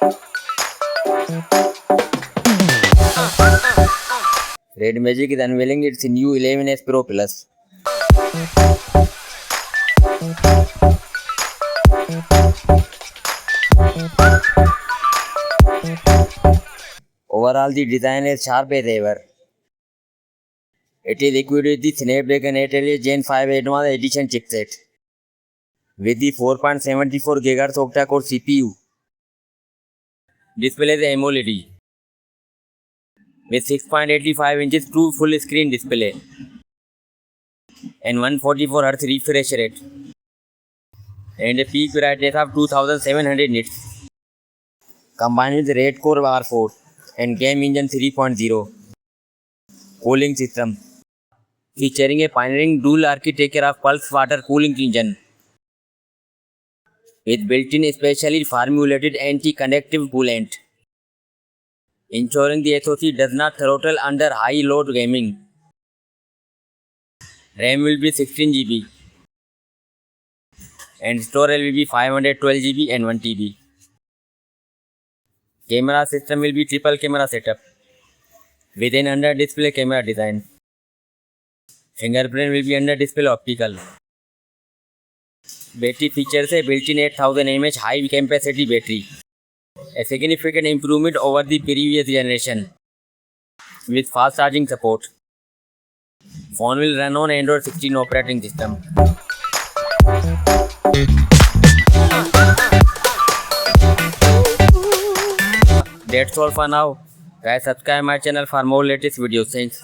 Red Magic is unveiling its new 11S Pro Plus. Overall, the design is sharp as ever. It is equipped with the Snapdragon 8 Elite Gen 5 Advanced Edition chipset with the 4.74 GHz octa-core CPU. Display is AMOLED with 6.85 inches true full screen display and 144Hz refresh rate and a peak brightness of 2700 nits. Combined with Redcore R4 and Game Engine 3.0 cooling system featuring a pioneering dual architecture of pulse water cooling engine with built-in specially formulated anti-conductive coolant, ensuring the SoC does not throttle under high load gaming. RAM will be 16 GB and storage will be 512 GB and 1 TB. Camera system will be triple camera setup with an under display camera design. Fingerprint will be under display optical. Battery features a built-in 8000 mAh high capacity battery, a significant improvement over the previous generation with fast charging support. Phone will run on Android 16 operating system. That's all for now. Guys, subscribe my channel for more latest videos. Thanks.